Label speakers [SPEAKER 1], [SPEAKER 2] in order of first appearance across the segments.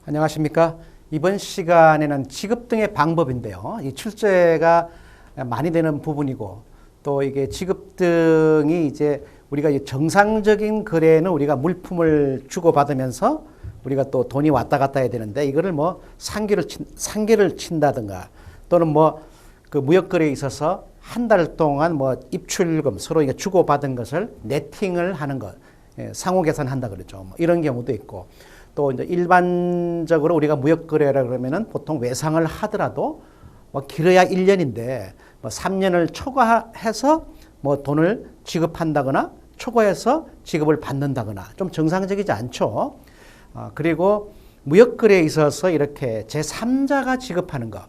[SPEAKER 1] 안녕하십니까. 이번 시간에는 지급 등의 방법인데요. 이 출제가 많이 되는 부분이고 또 이게 지급 등이 이제 우리가 정상적인 거래는 우리가 물품을 주고받으면서 우리가 또 돈이 왔다 갔다 해야 되는데 이거를 뭐 상계를 친다든가 또는 뭐 그 무역거래에 있어서 한 달 동안 뭐 입출금 서로 이게 주고받은 것을 네팅을 하는 것, 상호 계산한다 그러죠. 뭐 이런 경우도 있고 또 이제 일반적으로 우리가 무역거래라 그러면은 보통 외상을 하더라도 뭐 길어야 1년인데 뭐 3년을 초과해서 뭐 돈을 지급한다거나 초과해서 지급을 받는다거나 좀 정상적이지 않죠. 그리고 무역거래에 있어서 이렇게 제3자가 지급하는 거.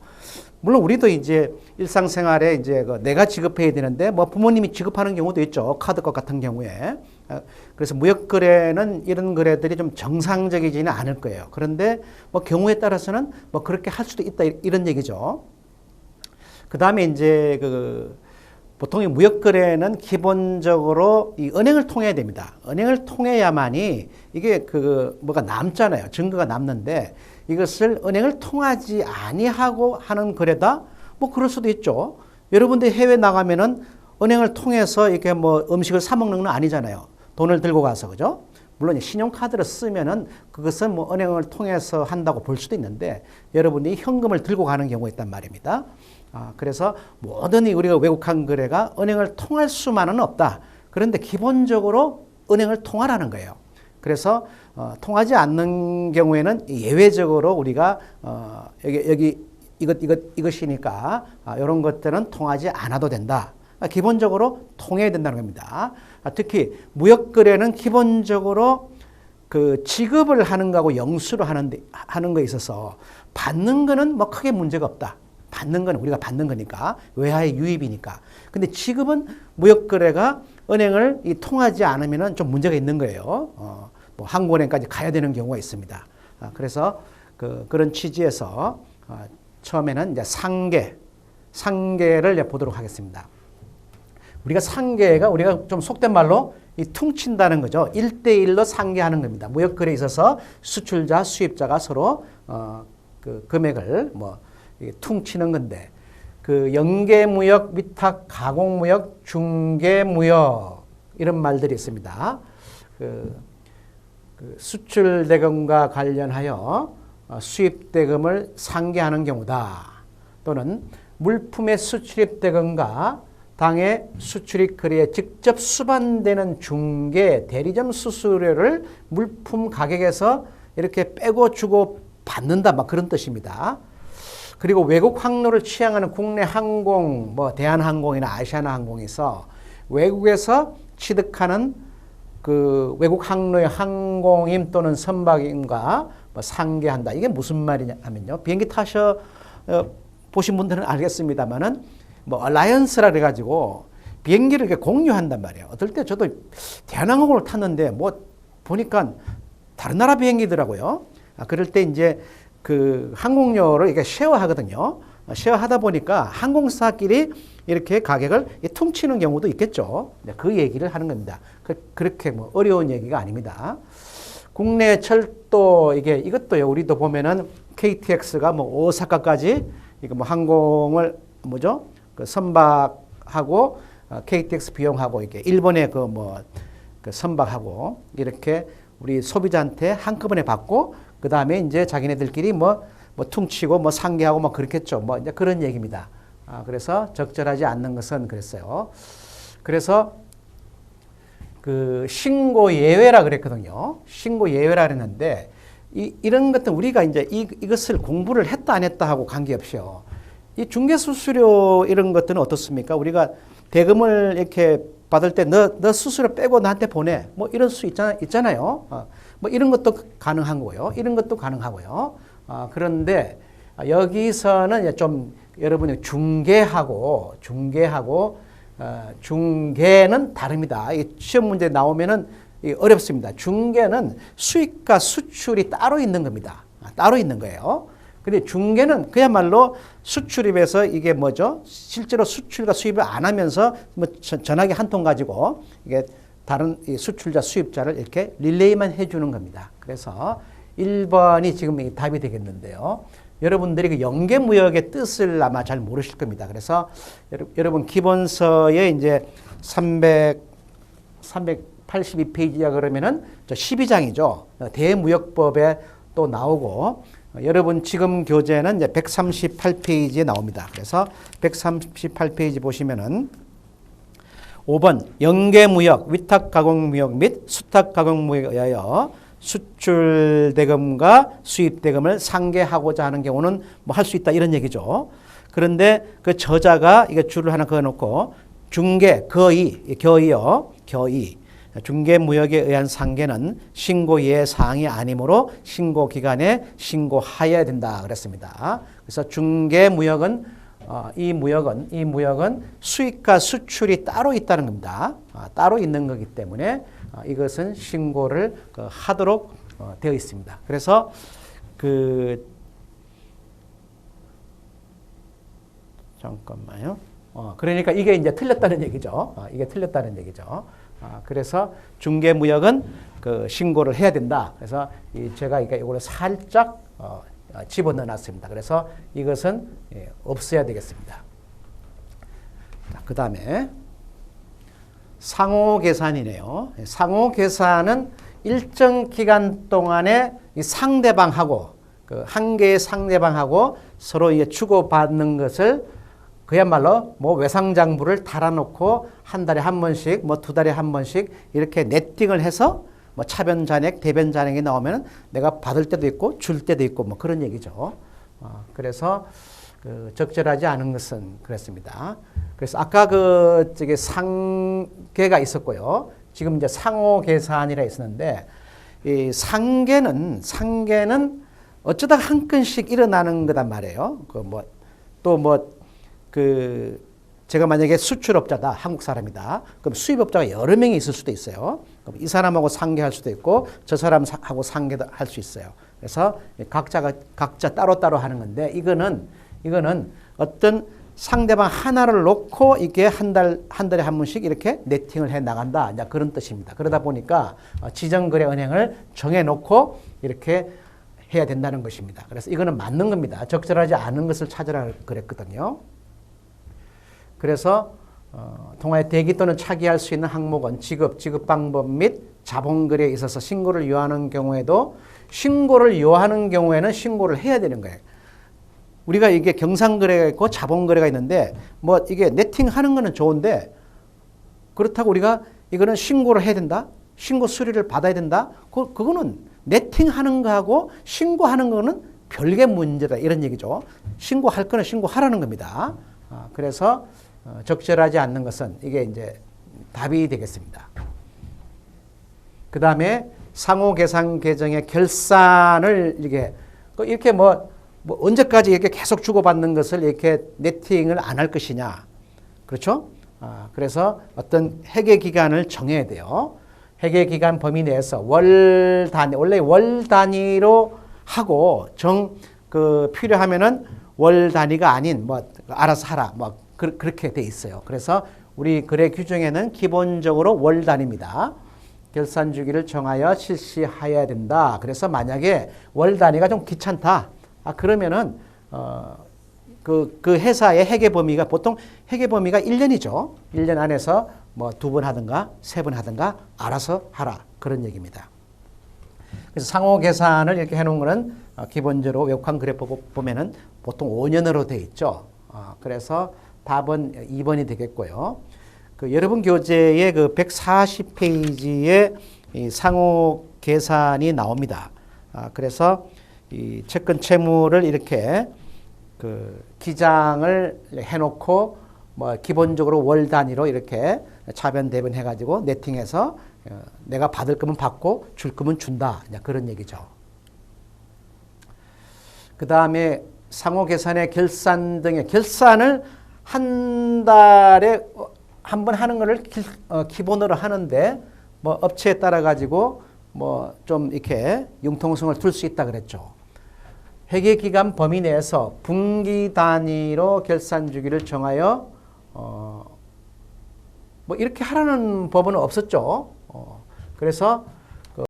[SPEAKER 1] 물론 우리도 이제 일상생활에 이제 내가 지급해야 되는데 뭐 부모님이 지급하는 경우도 있죠. 카드값 같은 경우에. 그래서 무역거래는 이런 거래들이 좀 정상적이지는 않을 거예요. 그런데 뭐 경우에 따라서는 뭐 그렇게 할 수도 있다 이런 얘기죠. 그 다음에 이제 보통 무역거래는 기본적으로 이 은행을 통해야 됩니다. 은행을 통해야만이 이게 뭐가 남잖아요. 증거가 남는데 이것을 은행을 통하지 아니하고 하는 거래다? 뭐 그럴 수도 있죠. 여러분들 해외 나가면은 은행을 통해서 이렇게 뭐 음식을 사 먹는 건 아니잖아요. 돈을 들고 가서, 그죠? 물론 신용카드를 쓰면은 그것은 뭐 은행을 통해서 한다고 볼 수도 있는데 여러분이 현금을 들고 가는 경우가 있단 말입니다. 그래서 모든 우리가 외국한 거래가 은행을 통할 수만은 없다. 그런데 기본적으로 은행을 통하라는 거예요. 그래서 통하지 않는 경우에는 예외적으로 우리가 이것이니까 이런 것들은 통하지 않아도 된다. 기본적으로 통해야 된다는 겁니다. 특히 무역거래는 기본적으로 그 지급을 하는 거하고 영수를 하는 거에 있어서 받는 거는 뭐 크게 문제가 없다. 받는 건 우리가 받는 거니까 외화의 유입이니까. 근데 지급은 무역거래가 은행을 통하지 않으면 좀 문제가 있는 거예요. 뭐 항공은행까지 가야 되는 경우가 있습니다. 그래서 그런 취지에서 처음에는 이제 상계를 보도록 하겠습니다. 우리가 상계가 우리가 좀 속된 말로 퉁친다는 거죠. 1대1로 상계하는 겁니다. 무역거래에 있어서 수출자, 수입자가 서로 그 금액을 뭐 퉁치는 건데 연계무역, 위탁, 가공무역, 중개무역 이런 말들이 있습니다. 수출 대금과 관련하여 수입 대금을 상계하는 경우다. 또는 물품의 수출입 대금과 당해 수출입 거래에 직접 수반되는 중개, 대리점 수수료를 물품 가격에서 이렇게 빼고 주고 받는다. 막 그런 뜻입니다. 그리고 외국 항로를 취향하는 국내 항공, 뭐 대한항공이나 아시아나항공에서 외국에서 취득하는 그 외국 항로의 항공임 또는 선박임과 뭐 상계한다. 이게 무슨 말이냐면요. 비행기 타셔 보신 분들은 알겠습니다만은 뭐 얼라이언스라 그래가지고 비행기를 이렇게 공유한단 말이에요. 어떨 때 저도 대한항공을 탔는데 뭐 보니까 다른 나라 비행기더라고요. 그럴 때 이제 그 항공료를 이렇게 쉐어하거든요. 쉐어하다 보니까 항공사끼리 이렇게 가격을 퉁치는 경우도 있겠죠. 그 얘기를 하는 겁니다. 그렇게 뭐 어려운 얘기가 아닙니다. 국내 철도 이것도요. 우리도 보면은 KTX가 뭐 오사카까지 이거 뭐 항공을 뭐죠? 그 선박하고 KTX 비용하고 이게 일본의 그 선박하고 이렇게 우리 소비자한테 한꺼번에 받고 그 다음에 이제 자기네들끼리 뭐 퉁치고 뭐 상계하고 뭐 그렇겠죠. 뭐 이제 그런 얘기입니다. 그래서 적절하지 않는 것은 그랬어요. 그래서 그 신고 예외라 그랬거든요. 신고 예외라 그랬는데 이런 것들 우리가 이제 이것을 공부를 했다 안 했다 하고 관계없이요. 이 중개수수료 이런 것들은 어떻습니까? 우리가 대금을 이렇게 받을 때 너 수수료 빼고 나한테 보내. 뭐 이런 수 있잖아요. 뭐 이런 것도 가능한 거고요. 이런 것도 가능하고요. 그런데 여기서는 좀 여러분이 중개하고 중개는 다릅니다. 이 시험 문제 나오면은 어렵습니다. 중개는 수입과 수출이 따로 있는 겁니다. 따로 있는 거예요. 근데 중개는 그야말로 수출입에서 이게 뭐죠? 실제로 수출과 수입을 안 하면서 뭐 전화기 한 통 가지고 이게 다른 수출자, 수입자를 이렇게 릴레이만 해주는 겁니다. 그래서 1번이 지금 이 답이 되겠는데요. 여러분들이 그 연계무역의 뜻을 아마 잘 모르실 겁니다. 그래서 여러분 기본서에 이제 382페이지야 그러면은 저 12장이죠. 대무역법에 또 나오고 여러분 지금 교재는 이제 138페이지에 나옵니다. 그래서 138페이지 보시면은 5번 연계무역, 위탁가공무역 및 수탁가공무역에 의하여 수출대금과 수입대금을 상계하고자 하는 경우는 뭐 할 수 있다 이런 얘기죠. 그런데 그 저자가 이게 줄을 하나 그어놓고 중개, 겨의요. 중개무역에 의한 상계는 신고 예사항이 아니므로 신고기간에 신고하여야 된다 그랬습니다. 그래서 중개무역은 이 무역은 수입과 수출이 따로 있다는 겁니다. 따로 있는 거기 때문에 이것은 신고를 하도록 되어 있습니다. 그래서 잠깐만요. 그러니까 이게 이제 틀렸다는 얘기죠. 이게 틀렸다는 얘기죠. 그래서 중개무역은 신고를 해야 된다. 그래서 제가 이거를 살짝 집어넣어 놨습니다. 그래서 이것은 없어야 되겠습니다. 그 다음에 상호계산이네요. 상호계산은 일정 기간 동안에 상대방하고 한 개의 상대방하고 서로 주고받는 것을 그야말로 뭐 외상장부를 달아놓고 한 달에 한 번씩 뭐 두 달에 한 번씩 이렇게 네팅을 해서 뭐 차변잔액, 대변잔액이 나오면 내가 받을 때도 있고 줄 때도 있고 뭐 그런 얘기죠. 그래서 적절하지 않은 것은 그랬습니다. 그래서 아까 저기 상계가 있었고요. 지금 이제 상호계산이라 있었는데 이 상계는 어쩌다가 한 건씩 일어나는 거단 말이에요. 제가 만약에 수출업자다, 한국 사람이다. 그럼 수입업자가 여러 명이 있을 수도 있어요. 그럼 이 사람하고 상계할 수도 있고 저 사람하고 상계도 할 수 있어요. 그래서 각자 따로따로 하는 건데 이거는 어떤 상대방 하나를 놓고 이게 한 달에 한 번씩 이렇게 네팅을 해 나간다. 이제 그런 뜻입니다. 그러다 보니까 지정거래은행을 정해놓고 이렇게 해야 된다는 것입니다. 그래서 이거는 맞는 겁니다. 적절하지 않은 것을 찾으라 그랬거든요. 그래서 통화에 대기 또는 차기할 수 있는 항목은 지급 방법 및 자본거래에 있어서 신고를 요하는 경우에도 신고를 요하는 경우에는 신고를 해야 되는 거예요. 우리가 이게 경상거래가 있고 자본거래가 있는데 뭐 이게 네팅하는 거는 좋은데 그렇다고 우리가 이거는 신고를 해야 된다? 신고 수리를 받아야 된다? 그거는 네팅하는 거하고 신고하는 거는 별개 문제다 이런 얘기죠. 신고할 거는 신고하라는 겁니다. 그래서 적절하지 않는 것은 이게 이제 답이 되겠습니다. 그 다음에 상호계산 계정의 결산을 이렇게 뭐 언제까지 이렇게 계속 주고받는 것을 이렇게 네팅을 안 할 것이냐. 그렇죠? 그래서 어떤 회계 기간을 정해야 돼요. 회계 기간 범위 내에서 원래 월 단위로 하고 필요하면은 월 단위가 아닌 뭐 알아서 하라. 뭐 그렇게 돼 있어요. 그래서 우리 거래 규정에는 기본적으로 월 단위입니다. 결산 주기를 정하여 실시해야 된다. 그래서 만약에 월 단위가 좀 귀찮다. 그러면은 그 회사의 회계 범위가 보통 회계 범위가 1년이죠. 1년 안에서 뭐 2번 하든가 3번 하든가 알아서 하라. 그런 얘기입니다. 그래서 상호 계산을 이렇게 해 놓은 거는 기본적으로 외국환 그래프 보면은 보통 5년으로 돼 있죠. 그래서 답은 2번이 되겠고요. 여러분 교재의 140페이지에 이 상호 계산이 나옵니다. 그래서 이 채권 채무를 이렇게 기장을 해놓고 뭐 기본적으로 월 단위로 이렇게 차변 대변 해가지고 네팅해서 내가 받을 거면 받고 줄 거면 준다. 그런 얘기죠. 그 다음에 상호 계산의 결산 등의 결산을 한 달에 한 번 하는 거를 기본으로 하는데 뭐 업체에 따라 가지고 뭐 좀 이렇게 융통성을 둘 수 있다 그랬죠. 회계 기간 범위 내에서 분기 단위로 결산 주기를 정하여 뭐 이렇게 하라는 법은 없었죠. 그래서